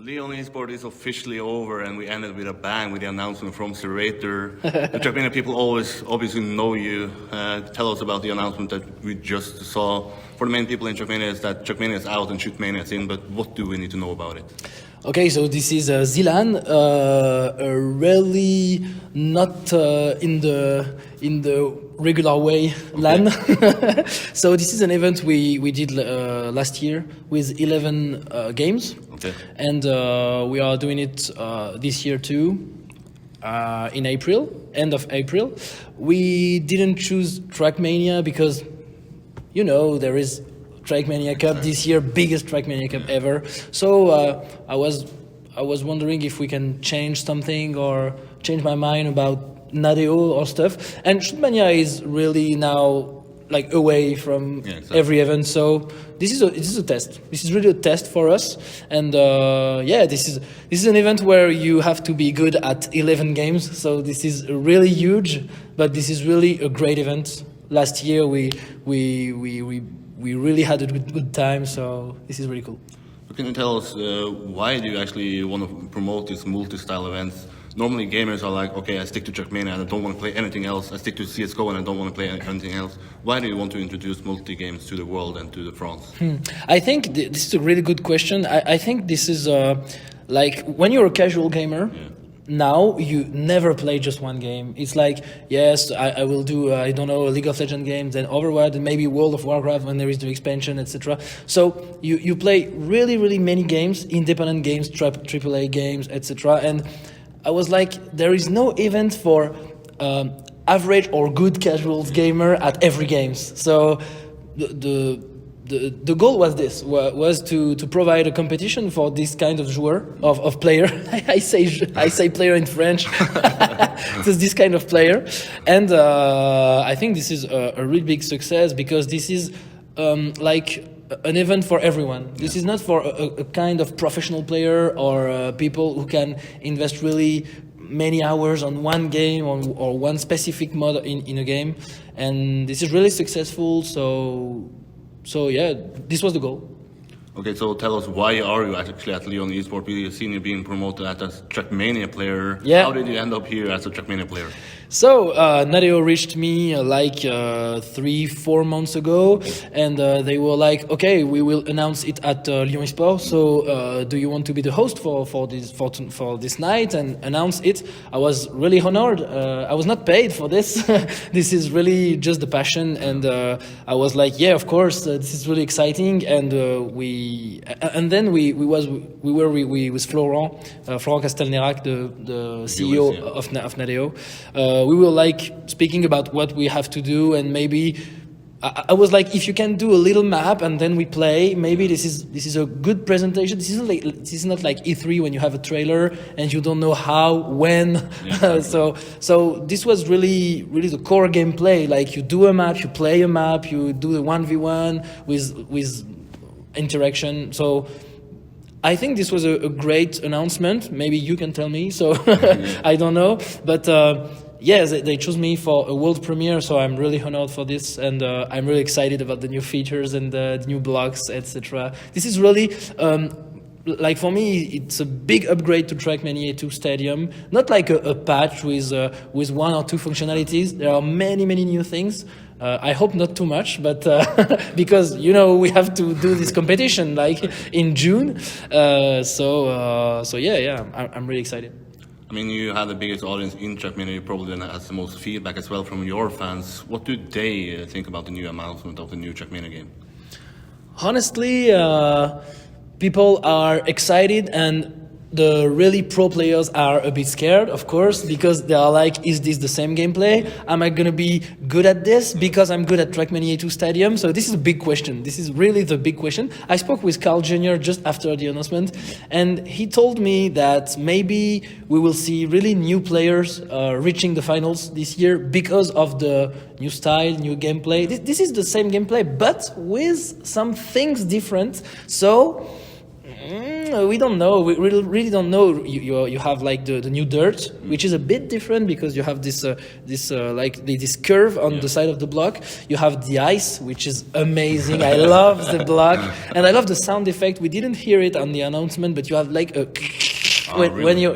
Lyon eSport is officially over, and we ended with a bang with the announcement from ZeratoR. The Trackmania people always obviously know you. Tell us about the announcement that we just saw. For the main people in Trackmania is that Trackmania is out and Shootmania is in, but what do we need to know about it? Okay, so this is ZLAN, really not in the regular way LAN. So this is an event we did last year with 11 games, and we are doing it this year too. In April, end of April. We didn't choose Trackmania because, you know, there is Trackmania Cup this year, biggest Trackmania Cup ever. So I was wondering if we can change something or change my mind about Nadeo or stuff. And Shootmania is really now like away from every event. So this is a test. This is really a test for us. And this is an event where you have to be good at 11 games. So this is really huge, but this is really a great event. Last year we really had a good time, so this is really cool. Can you tell us why do you actually want to promote these multi-style events? Normally gamers are like, okay, I stick to Trackmania and I don't want to play anything else. I stick to CSGO and I don't want to play anything else. Why do you want to introduce multi-games to the world and to the France? I think this is a really good question. I think this is like when you're a casual gamer, now you never play just one game. It's like, yes, I will do, I don't know, a League of Legends game, then Overwatch, and maybe World of Warcraft when there is the expansion, etc. So you play really many games, independent games, AAA games, etc. And I was like, there is no event for average or good casuals gamer at every games. So the goal was to provide a competition for this kind of joueur of player. I say player in French. So this kind of player, and I think this is a really big success because this is like an event for everyone. This is not for a kind of professional player or people who can invest really many hours on one game or one specific mod in a game, and this is really successful. So yeah, this was the goal. Okay, so tell us, why are you actually at Lyon eSport? We've seen you being promoted as a Trackmania player. Yeah. How did you end up here as a Trackmania player? So Nadeo reached me like 3-4 months ago, and they were like, okay, we will announce it at Lyon eSport. So do you want to be the host for this night and announce it? I was really honored. I was not paid for this. This is really just the passion, and I was like, yeah, of course, this is really exciting. And then we were with Florent Castelnerac, the CEO of Nadeo. We were like speaking about what we have to do, and maybe I was like, if you can do a little map and then we play, maybe this is a good presentation. This is not like E3 when you have a trailer and you don't know how, when. So this was really the core gameplay. Like you do a map, you play a map, you do the 1v1 with interaction. So I think this was a great announcement. Maybe you can tell me. So I don't know, but. Yes, they chose me for a world premiere, so I'm really honored for this, and I'm really excited about the new features and the new blocks, etc. This is really, like for me, it's a big upgrade to Trackmania 2 Stadium. Not like a patch with 1 or 2 functionalities. There are many new things. I hope not too much, but because you know we have to do this competition like in June. So yeah, I'm really excited. I mean, you have the biggest audience in Trackmania. You probably then has the most feedback as well from your fans. What do they think about the new announcement of the new Trackmania game? Honestly, people are excited, and the really pro players are a bit scared, of course, because they are like, is this the same gameplay? Am I going to be good at this because I'm good at Trackmania 2 Stadium? So this is a big question. This is really the big question. I spoke with Carl Jr. just after the announcement, and he told me that maybe we will see really new players reaching the finals this year because of the new style, new gameplay. This is the same gameplay, but with some things different. So We don't know. We really don't know. You have like the new dirt, which is a bit different because you have this curve on the side of the block. You have the ice, which is amazing. I love the block, and I love the sound effect. We didn't hear it on the announcement, but you have like a when your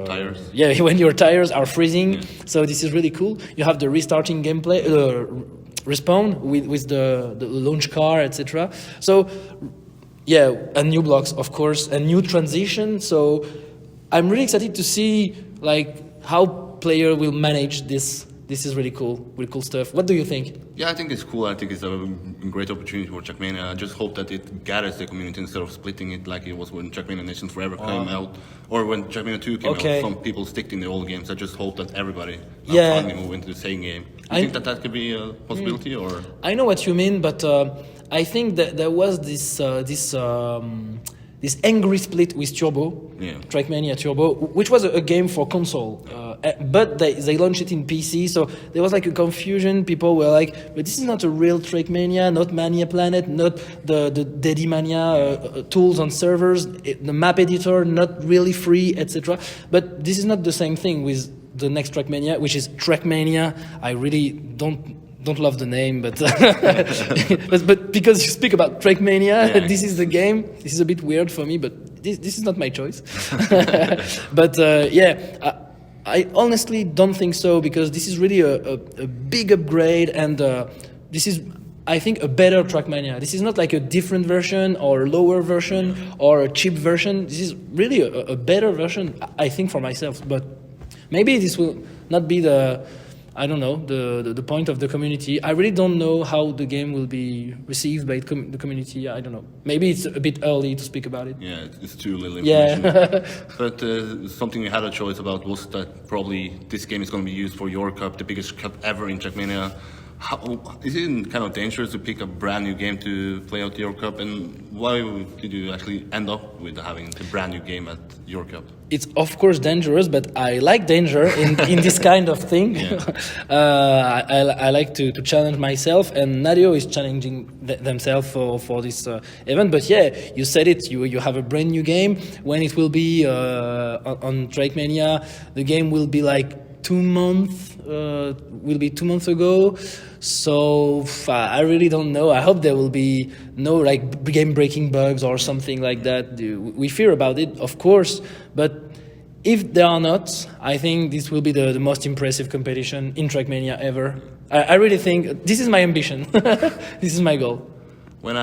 Tires. Yeah, when your tires are freezing. So this is really cool. You have the restarting gameplay. Respawn with the launch car, etc. So, yeah, and new blocks, of course, and new transition. So, I'm really excited to see like how player will manage this. This is really cool stuff. What do you think? Yeah, I think it's cool. I think it's a great opportunity for Trackmania. I just hope that it gathers the community instead of splitting it like it was when Trackmania Nations Forever came out, or when Trackmania 2 came out. Some people stick in the old games. I just hope that everybody finally move into the same game. Do you think that could be a possibility, or? I know what you mean, but I think that there was this angry split with Turbo, Trackmania Turbo, which was a game for console, but they launched it in PC, so there was like a confusion. People were like, but this is not a real Trackmania, not Mania Planet, not the Daddy Mania tools on servers, the map editor, not really free, etc. But this is not the same thing with the next Trackmania, which is Trackmania. I really don't love the name, but but because you speak about Trackmania, this is the game. This is a bit weird for me, but this is not my choice. But I honestly don't think so, because this is really a big upgrade, and this is, I think, a better Trackmania. This is not like a different version or a lower version or a cheap version. This is really a better version, I think, for myself. But maybe this will not be the point of the community. I really don't know how the game will be received by the community. I don't know. Maybe it's a bit early to speak about it. Yeah, it's too little information. But something you had a choice about was that probably this game is going to be used for your cup, the biggest cup ever in Trackmania. Is it kind of dangerous to pick a brand new game to play out your cup, and why did you actually end up with having a brand new game at your cup? It's of course dangerous, but I like danger in this kind of thing. I like to challenge myself, and Nadio is challenging themselves for this event. But yeah, you said it. You have a brand new game. When it will be on Trackmania, the game will be like 2 months. Will be 2 months ago. So I really don't know. I hope there will be no like game-breaking bugs or something like that. We fear about it, of course, but if there are not, I think this will be the most impressive competition in Trackmania ever. I really think this is my ambition. This is my goal. When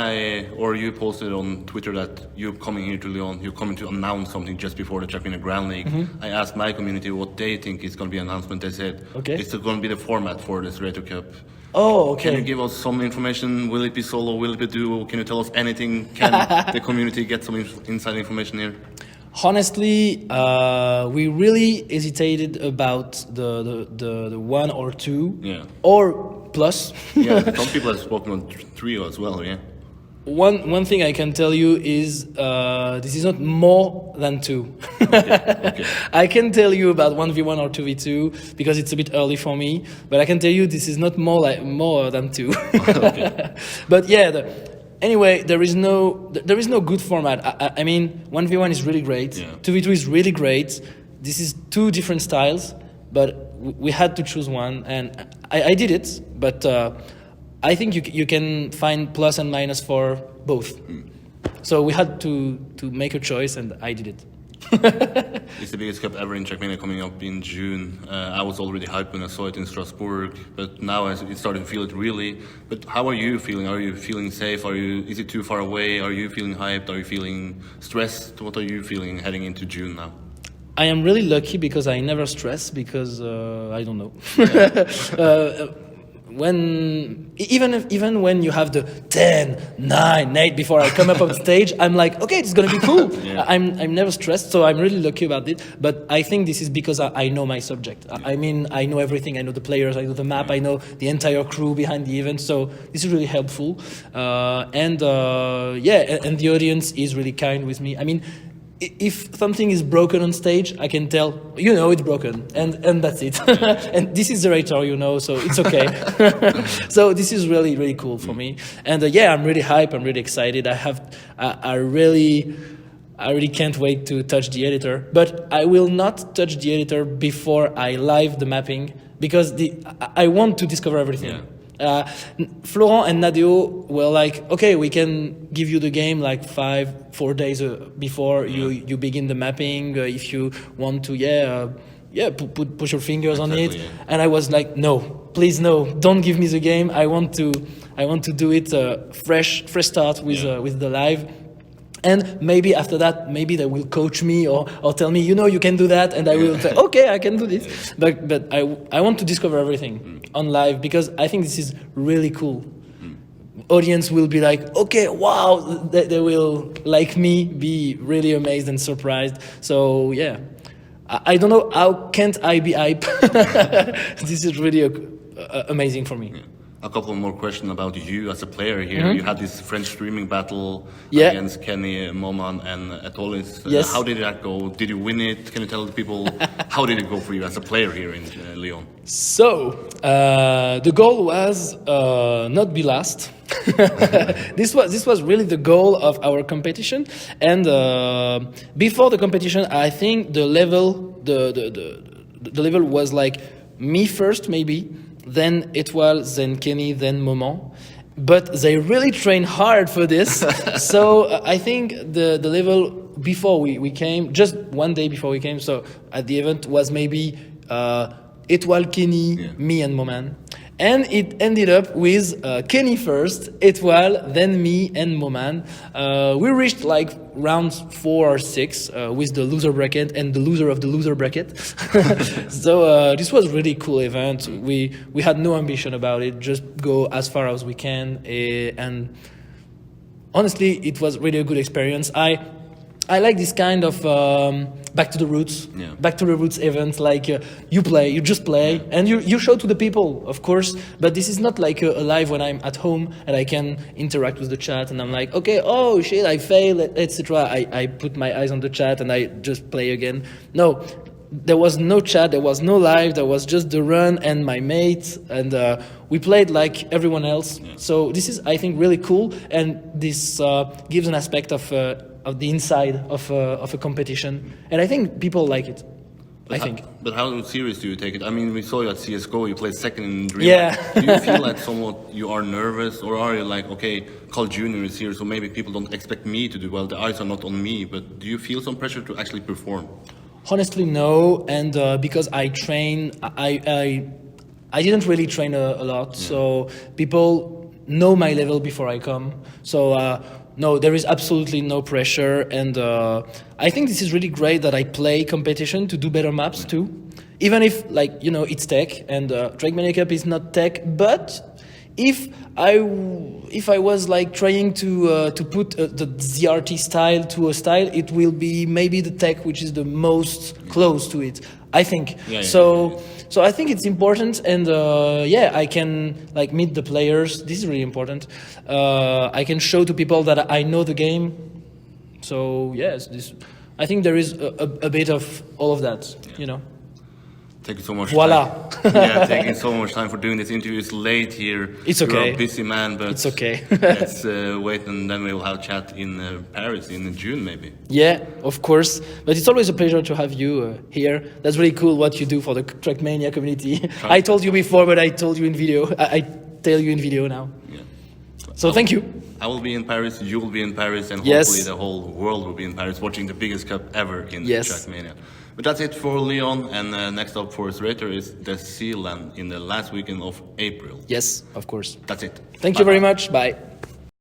you posted on Twitter that you're coming here to Lyon, you're coming to announce something just before the Trackmania Grand League, I asked my community what they think is going to be an announcement. They said it's going to be the format for the ZrT Cup. Oh, okay. Can you give us some information? Will it be solo? Will it be duo? Can you tell us anything? Can the community get some inside information here? Honestly, we really hesitated about the 1 or 2, or plus. Some people have spoken on 3 as well. One thing I can tell you is this is not more than 2. Okay. I can tell you about 1v1 or 2v2 because it's a bit early for me, but I can tell you this is not more than 2. But yeah, anyway, there is no good format. I mean, 1v1 is really great. 2v2 is really great. This is 2 different styles, but we had to choose one, and I did it, but I think you can find plus and minus for both. So we had to make a choice, and I did it. It's the biggest cup ever in Trackmania, coming up in June. I was already hyped when I saw it in Strasbourg, but now it's starting to feel it really. But how are you feeling? Are you feeling safe? Is it too far away? Are you feeling hyped? Are you feeling stressed? What are you feeling heading into June now? I am really lucky because I never stress, because I don't know. Even when you have the 10, 9, 8 before I come up on stage, I'm like, okay, it's gonna be cool. I'm never stressed, so I'm really lucky about it. But I think this is because I know my subject. I mean, I know everything. I know the players, I know the map, I know the entire crew behind the event. So this is really helpful. And the audience is really kind with me. I mean, if something is broken on stage, I can tell, it's broken, and that's it. And this is ZeratoR, so it's okay. So this is really, really cool for me. And I'm really hyped. I'm really excited. I really can't wait to touch the editor. But I will not touch the editor before I live the mapping, because I want to discover everything. Yeah. Florent and Nadeo were like, okay, we can give you the game like 4 days before you begin the mapping. If you want to, push your fingers on it. Yeah. And I was like, no, please no, don't give me the game. I want to do it fresh start with the live. And maybe after that, maybe they will coach me or tell me, you can do that, and I will say, okay, I can do this. But I want to discover everything on live, because I think this is really cool. Audience will be like, okay, wow, they will, like me, be really amazed and surprised. So yeah, I don't know, how can't I be hype? This is really amazing for me. Yeah. A couple more questions about you as a player here. You had this French streaming battle Yeah. against Kenny, Moman, and Atolis. Yes. How did that go? Did you win it? Can you tell the people how did it go for you as a player here in Lyon? So the goal was not be last. This was really the goal of our competition. And before the competition, I think the level the level was like me first, maybe, then Etoile, then Kenny, then Moment. But they really trained hard for this. So I think the level before we came, just one day before we came, so at the event was maybe Etoile, Kenny, me and Moment. And it ended up with Kenny first, Etoile, then me and Moment. We reached like rounds 4 or 6 with the loser bracket and the loser of the loser bracket. So this was really cool event. We had no ambition about it, just go as far as we can. And honestly, it was really a good experience. I like this kind of back to the roots, back to the roots event. Like you just play, and you show to the people, of course. But this is not like a live when I'm at home and I can interact with the chat and I'm like, okay, oh shit, I failed, etc. I put my eyes on the chat and I just play again. No, there was no chat, there was no live, there was just the run and my mates, and we played like everyone else. So this is, I think, really cool, and this gives an aspect of the inside of a competition, and I think people like it. But how serious do you take it? I mean, we saw you at CS:GO. You played second in Dream. Yeah. Do you feel like somewhat you are nervous, or are you like, okay, Carl Jr. is here, so maybe people don't expect me to do well. The eyes are not on me. But do you feel some pressure to actually perform? Honestly, no, and because I train, I didn't really train a lot, so people know my level before I come. So no, there is absolutely no pressure, and I think this is really great that I play competition to do better maps too. Even if, like, it's tech, and Trackmania Cup is not tech, but if I was like trying to put the ZRT style to a style, it will be maybe the tech which is the most close to it, I think. So I think it's important, and I can like meet the players. This is really important. I can show to people that I know the game. So yes, I think there is a bit of all of that, Thank you so much. Voila. Taking so much time for doing this interview. It's late here. It's okay. You're a busy man, but it's okay. Let's wait, and then we'll have a chat in Paris in June, maybe. Yeah, of course. But it's always a pleasure to have you here. That's really cool what you do for the Trackmania community. I told you before, but I told you in video. I tell you in video now. Yeah. So thank you. I will be in Paris, you will be in Paris, and hopefully the whole world will be in Paris watching the biggest cup ever in Trackmania. But that's it for Lyon, and next up for ZrT is the ZLAN in the last weekend of April. Yes, of course. That's it. Thank you very much. Bye.